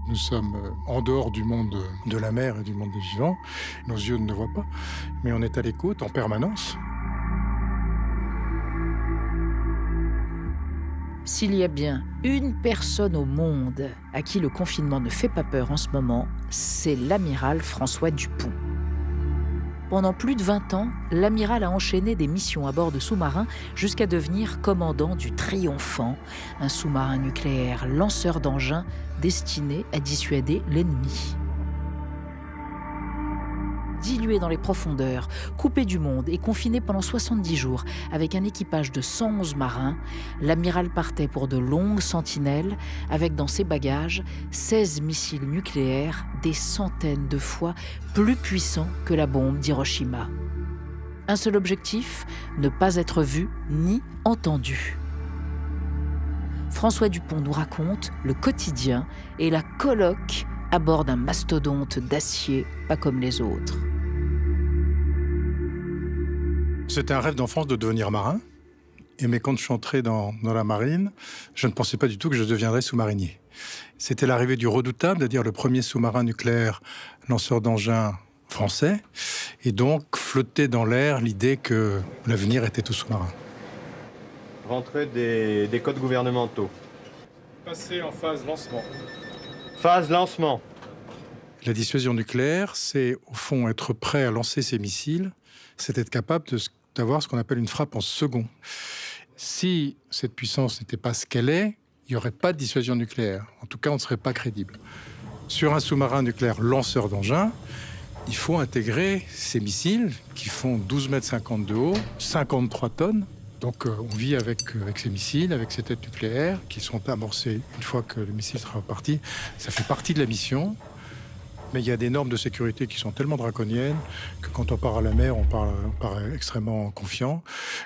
Nous sommes en dehors du monde de la mer et du monde des vivants. Nos yeux ne le voient pas, mais on est à l'écoute en permanence. S'il y a bien une personne au monde à qui le confinement ne fait pas peur en ce moment, c'est l'amiral François Dupont. Pendant plus de 20 ans, l'amiral a enchaîné des missions à bord de sous-marins jusqu'à devenir commandant du Triomphant, un sous-marin nucléaire lanceur d'engins destiné à dissuader l'ennemi. Dilué dans les profondeurs, coupé du monde et confiné pendant 70 jours avec un équipage de 111 marins, l'amiral partait pour de longues sentinelles avec dans ses bagages 16 missiles nucléaires des centaines de fois plus puissants que la bombe d'Hiroshima. Un seul objectif, ne pas être vu ni entendu. François Dupont nous raconte le quotidien et la colloque à bord d'un mastodonte d'acier pas comme les autres. C'était un rêve d'enfance de devenir marin. Mais quand je suis entré dans la marine, je ne pensais pas du tout que je deviendrais sous-marinier. C'était l'arrivée du Redoutable, c'est-à-dire le premier sous-marin nucléaire lanceur d'engins français. Et donc, flottait dans l'air l'idée que l'avenir était au sous-marin. Rentrée des codes gouvernementaux. Passer en phase lancement. Phase lancement. La dissuasion nucléaire, c'est au fond être prêt à lancer ses missiles, c'est être capable d'avoir ce qu'on appelle une frappe en second. Si cette puissance n'était pas ce qu'elle est, il n'y aurait pas de dissuasion nucléaire. En tout cas, on ne serait pas crédible. Sur un sous-marin nucléaire lanceur d'engins, il faut intégrer ces missiles qui font 12,50 m de haut, 53 tonnes. Donc on vit avec ces missiles, avec ces têtes nucléaires qui sont amorcées une fois que le missile sera parti. Ça fait partie de la mission. Mais il y a des normes de sécurité qui sont tellement draconiennes que quand on part à la mer, on part extrêmement confiant.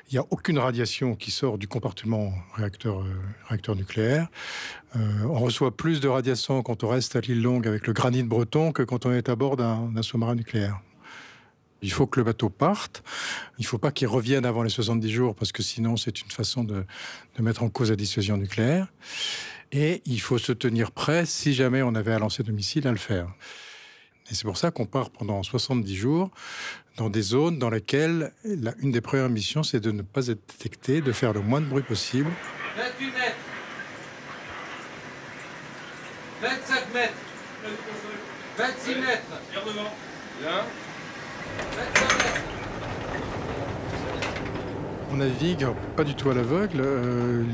Il n'y a aucune radiation qui sort du compartiment réacteur nucléaire. On reçoit plus de radiation quand on reste à l'île Longue avec le granit breton que quand on est à bord d'un sous-marin nucléaire. Il faut que le bateau parte. Il ne faut pas qu'il revienne avant les 70 jours parce que sinon, c'est une façon de mettre en cause la dissuasion nucléaire. Et il faut se tenir prêt, si jamais on avait à lancer de missiles, à le faire. Et c'est pour ça qu'on part pendant 70 jours dans des zones dans lesquelles une des premières missions, c'est de ne pas être détecté, de faire le moins de bruit possible. 28 mètres. 25 mètres. 26 mètres. Garde devant. Bien. 25 mètres. On navigue pas du tout à l'aveugle.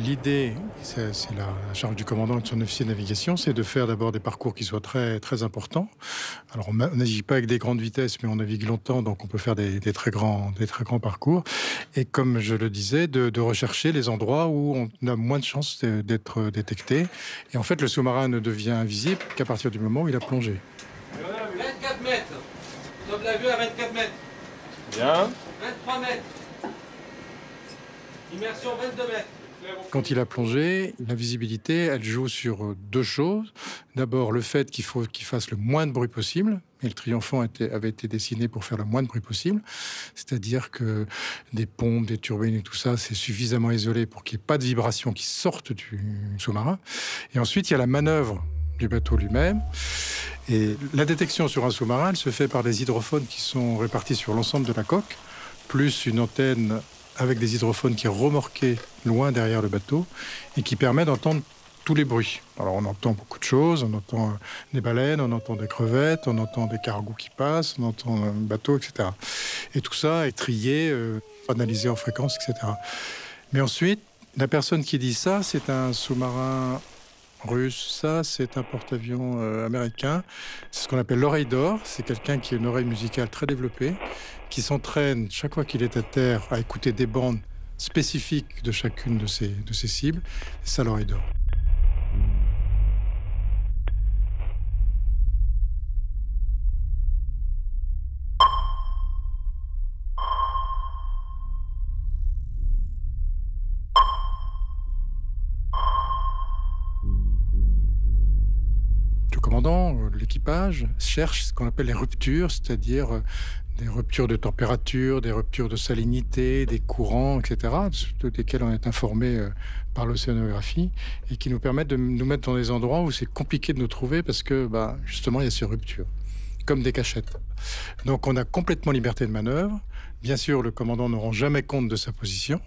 L'idée, c'est la charge du commandant et de son officier de navigation, c'est de faire d'abord des parcours qui soient très, très importants. Alors, on navigue pas avec des grandes vitesses, mais on navigue longtemps, donc on peut faire des très grands parcours. Et comme je le disais, de rechercher les endroits où on a moins de chances d'être détecté. Et en fait, le sous-marin ne devient invisible qu'à partir du moment où il a plongé. 24 mètres. On l'a vu à 24 mètres. Bien. 23 mètres. Immersion 22 mètres. Quand il a plongé, la visibilité, elle joue sur deux choses. D'abord, le fait qu'il faut qu'il fasse le moins de bruit possible. Et le Triomphant avait été dessiné pour faire le moins de bruit possible. C'est-à-dire que des pompes, des turbines et tout ça, c'est suffisamment isolé pour qu'il n'y ait pas de vibrations qui sortent du sous-marin. Et ensuite, il y a la manœuvre du bateau lui-même. Et la détection sur un sous-marin, elle se fait par des hydrophones qui sont répartis sur l'ensemble de la coque, plus une antenne avec des hydrophones qui est remorqué loin derrière le bateau et qui permet d'entendre tous les bruits. Alors on entend beaucoup de choses, on entend des baleines, on entend des crevettes, on entend des cargos qui passent, on entend un bateau, etc. Et tout ça est trié, analysé en fréquence, etc. Mais ensuite, la personne qui dit ça, c'est un sous-marin russe, ça c'est un porte-avions américain. C'est ce qu'on appelle l'oreille d'or. C'est quelqu'un qui a une oreille musicale très développée, qui s'entraîne chaque fois qu'il est à terre à écouter des bandes spécifiques de chacune de ses cibles. C'est ça l'oreille d'or. commandant, l'équipage, cherche ce qu'on appelle les ruptures, c'est-à-dire des ruptures de température, des ruptures de salinité, des courants, etc., desquels on est informé par l'océanographie, et qui nous permettent de nous mettre dans des endroits où c'est compliqué de nous trouver parce que, justement, il y a ces ruptures, comme des cachettes. Donc on a complètement liberté de manœuvre. Bien sûr, le commandant ne rend jamais compte de sa position.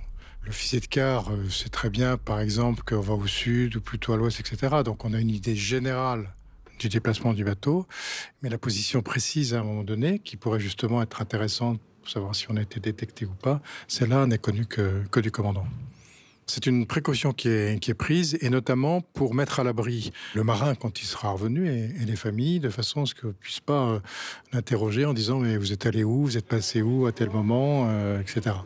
L'officier de quart sait très bien, par exemple, qu'on va au sud ou plutôt à l'ouest, etc. Donc on a une idée générale du déplacement du bateau, mais la position précise à un moment donné, qui pourrait justement être intéressante pour savoir si on a été détecté ou pas, celle-là n'est connue que du commandant. C'est une précaution qui est prise, et notamment pour mettre à l'abri le marin quand il sera revenu et les familles, de façon à ce qu'on ne puisse pas l'interroger en disant « mais vous êtes allé où, vous êtes passé où, à tel moment », etc.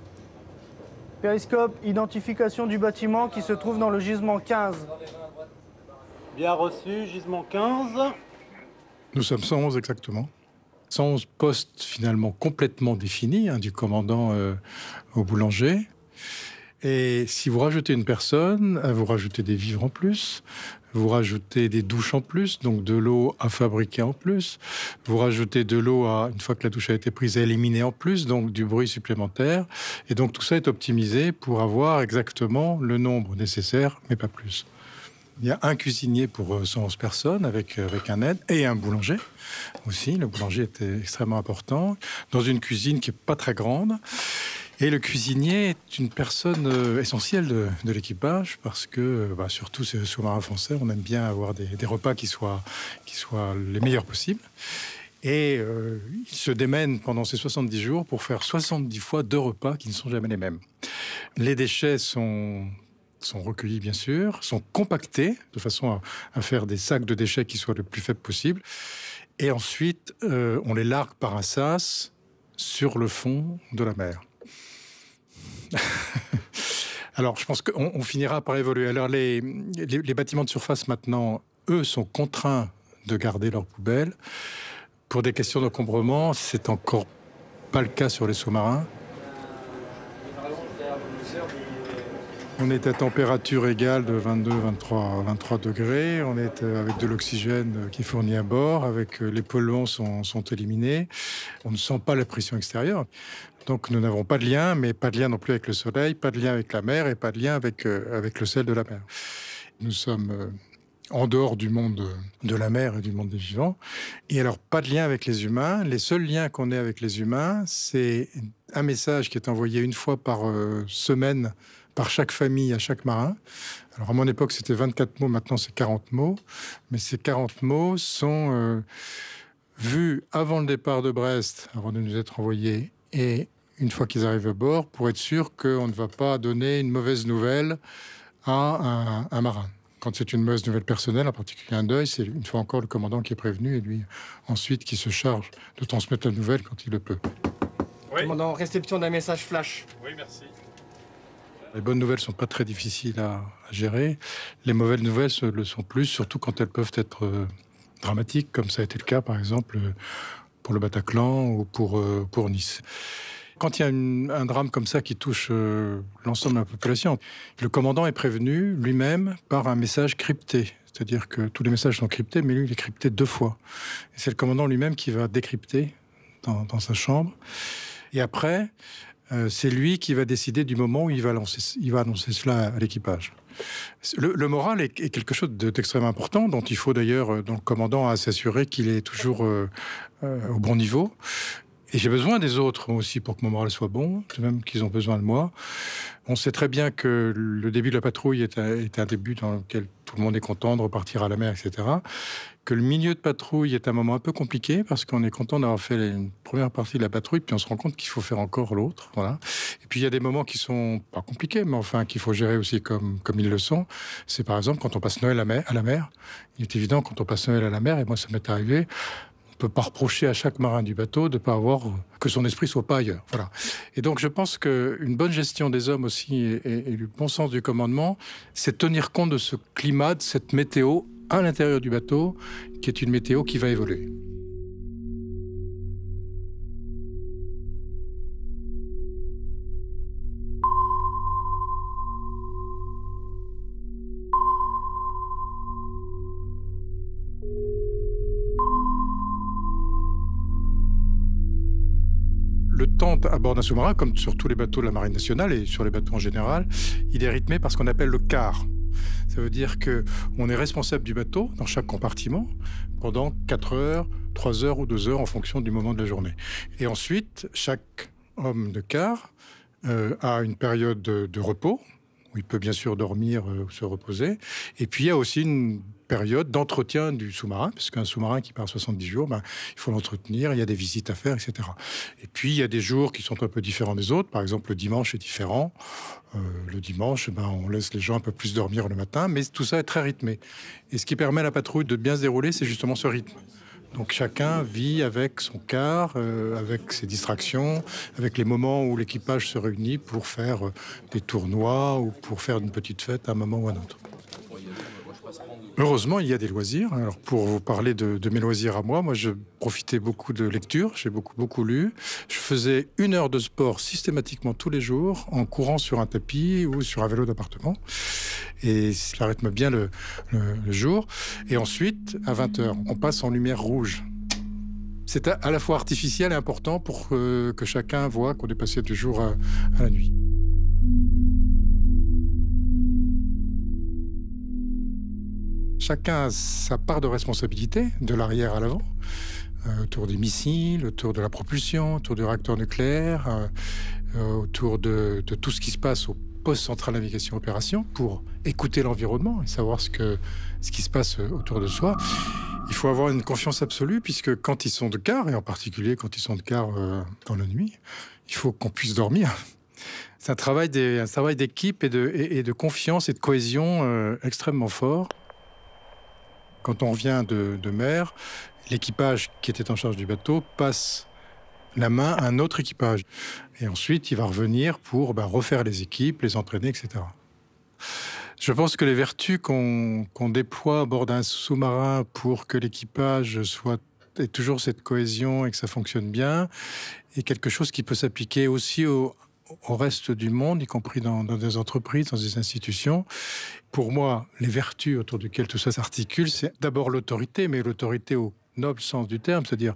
Périscope, identification du bâtiment qui se trouve dans le gisement 15. Bien reçu, gisement 15. Nous sommes 111 exactement. 111 postes finalement complètement définis, du commandant au boulanger. Et si vous rajoutez une personne, vous rajoutez des vivres en plus, vous rajoutez des douches en plus, donc de l'eau à fabriquer en plus, vous rajoutez de l'eau une fois que la douche a été prise, à éliminer en plus, donc du bruit supplémentaire. Et donc tout ça est optimisé pour avoir exactement le nombre nécessaire, mais pas plus. Il y a un cuisinier pour 111 personnes avec un aide, et un boulanger aussi. Le boulanger était extrêmement important, dans une cuisine qui n'est pas très grande. Et le cuisinier est une personne essentielle de l'équipage, parce que, surtout ces sous-marins français, on aime bien avoir des repas qui soient les meilleurs possibles. Et il se démène pendant ces 70 jours pour faire 70 fois 2 repas qui ne sont jamais les mêmes. Les déchets sont recueillis, bien sûr, sont compactés de façon à faire des sacs de déchets qui soient le plus faibles possible. Et ensuite, on les largue par un sas sur le fond de la mer. Alors, je pense qu'on finira par évoluer. Alors, les bâtiments de surface, maintenant, eux, sont contraints de garder leurs poubelles. Pour des questions d'encombrement, c'est encore pas le cas sur les sous-marins. On est à température égale de 22, 23 degrés. On est avec de l'oxygène qui est fourni à bord, avec les polluants sont éliminés. On ne sent pas la pression extérieure. Donc nous n'avons pas de lien, mais pas de lien non plus avec le soleil, pas de lien avec la mer et pas de lien avec le sel de la mer. Nous sommes en dehors du monde de la mer et du monde des vivants. Et alors, pas de lien avec les humains. Les seuls liens qu'on ait avec les humains, c'est un message qui est envoyé une fois par semaine par chaque famille à chaque marin. Alors, à mon époque, c'était 24 mots, maintenant c'est 40 mots. Mais ces 40 mots sont vus avant le départ de Brest, avant de nous être envoyés, et une fois qu'ils arrivent à bord, pour être sûr qu'on ne va pas donner une mauvaise nouvelle à un marin. Quand c'est une mauvaise nouvelle personnelle, en particulier un deuil, c'est une fois encore le commandant qui est prévenu et lui, ensuite, qui se charge de transmettre la nouvelle quand il le peut. Oui. Commandant, réception d'un message flash. Oui, merci. Les bonnes nouvelles ne sont pas très difficiles à gérer. Les mauvaises nouvelles le sont plus, surtout quand elles peuvent être dramatiques, comme ça a été le cas, par exemple, pour le Bataclan ou pour Nice. Quand il y a un drame comme ça qui touche l'ensemble de la population, le commandant est prévenu lui-même par un message crypté. C'est-à-dire que tous les messages sont cryptés, mais lui, il est crypté 2 fois. Et c'est le commandant lui-même qui va décrypter dans sa chambre. Et après, c'est lui qui va décider du moment où il va annoncer cela à l'équipage. Le moral est quelque chose d'extrêmement important, dont il faut d'ailleurs, dont le commandant a à s'assurer qu'il est toujours au bon niveau. Et j'ai besoin des autres, moi aussi, pour que mon moral soit bon, de même qu'ils ont besoin de moi. On sait très bien que le début de la patrouille est un début dans lequel tout le monde est content de repartir à la mer, etc. Que le milieu de patrouille est un moment un peu compliqué, parce qu'on est content d'avoir fait une première partie de la patrouille, puis on se rend compte qu'il faut faire encore l'autre. Voilà. Et puis il y a des moments qui sont pas compliqués, mais enfin qu'il faut gérer aussi comme ils le sont. C'est par exemple quand on passe Noël à la mer. Il est évident, quand on passe Noël à la mer, et moi ça m'est arrivé, on ne peut pas reprocher à chaque marin du bateau de ne pas avoir que son esprit soit pas ailleurs. Voilà. Et donc je pense qu'une bonne gestion des hommes aussi et du bon sens du commandement, c'est tenir compte de ce climat, de cette météo à l'intérieur du bateau, qui est une météo qui va évoluer. Le temps à bord d'un sous-marin, comme sur tous les bateaux de la Marine nationale et sur les bateaux en général, il est rythmé par ce qu'on appelle le quart. Ça veut dire qu'on est responsable du bateau dans chaque compartiment pendant 4 heures, 3 heures ou 2 heures en fonction du moment de la journée. Et ensuite, chaque homme de quart a une période de repos, où il peut bien sûr dormir ou se reposer. Et puis il y a aussi une période d'entretien du sous-marin, parce qu'un sous-marin qui part 70 jours, il faut l'entretenir, il y a des visites à faire, etc. Et puis il y a des jours qui sont un peu différents des autres. Par exemple, le dimanche est différent. Le dimanche, on laisse les gens un peu plus dormir le matin, mais tout ça est très rythmé. Et ce qui permet à la patrouille de bien se dérouler, c'est justement ce rythme. Donc chacun vit avec son quart, avec ses distractions, avec les moments où l'équipage se réunit pour faire des tournois ou pour faire une petite fête à un moment ou à un autre. Heureusement, il y a des loisirs. Alors, pour vous parler de mes loisirs à moi, je profitais beaucoup de lecture, j'ai beaucoup lu. Je faisais 1 heure de sport systématiquement tous les jours, en courant sur un tapis ou sur un vélo d'appartement. Et ça rythme bien le jour. Et ensuite, à 20h, on passe en lumière rouge. C'est à la fois artificiel et important pour que chacun voit qu'on est passé du jour à la nuit. Chacun a sa part de responsabilité, de l'arrière à l'avant, autour des missiles, autour de la propulsion, autour du réacteur nucléaire, autour de tout ce qui se passe au poste central navigation opération pour écouter l'environnement et savoir ce qui se passe autour de soi. Il faut avoir une confiance absolue puisque quand ils sont de quart, et en particulier quand ils sont de quart dans la nuit, il faut qu'on puisse dormir. C'est un travail d'équipe et de confiance et de cohésion extrêmement fort. Quand on revient de mer, l'équipage qui était en charge du bateau passe la main à un autre équipage. Et ensuite, il va revenir pour refaire les équipes, les entraîner, etc. Je pense que les vertus qu'on déploie à bord d'un sous-marin pour que l'équipage ait toujours cette cohésion et que ça fonctionne bien, est quelque chose qui peut s'appliquer aussi au reste du monde, y compris dans des entreprises, dans des institutions. Pour moi, les vertus autour desquelles tout ça s'articule, c'est d'abord l'autorité, mais l'autorité au noble sens du terme, c'est-à-dire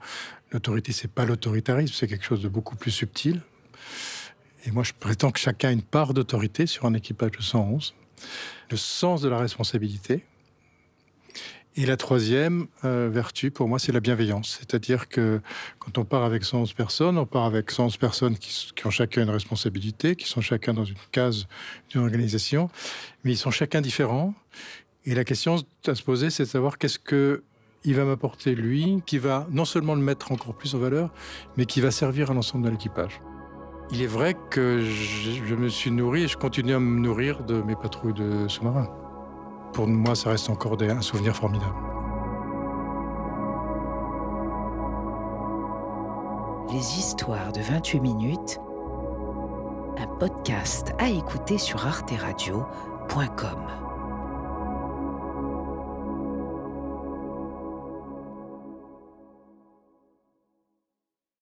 l'autorité, c'est pas l'autoritarisme, c'est quelque chose de beaucoup plus subtil. Et moi, je prétends que chacun a une part d'autorité sur un équipage de 111. Le sens de la responsabilité. Et la troisième vertu, pour moi, c'est la bienveillance. C'est-à-dire que quand on part avec 111 personnes, on part avec 111 personnes qui ont chacun une responsabilité, qui sont chacun dans une case d'une organisation, mais ils sont chacun différents. Et la question à se poser, c'est de savoir qu'est-ce qu'il va m'apporter, lui, qui va non seulement le mettre encore plus en valeur, mais qui va servir à l'ensemble de l'équipage. Il est vrai que je me suis nourri et je continue à me nourrir de mes patrouilles de sous-marins. Pour moi, ça reste encore un souvenir formidable. Les histoires de 28 minutes, un podcast à écouter sur arteradio.com.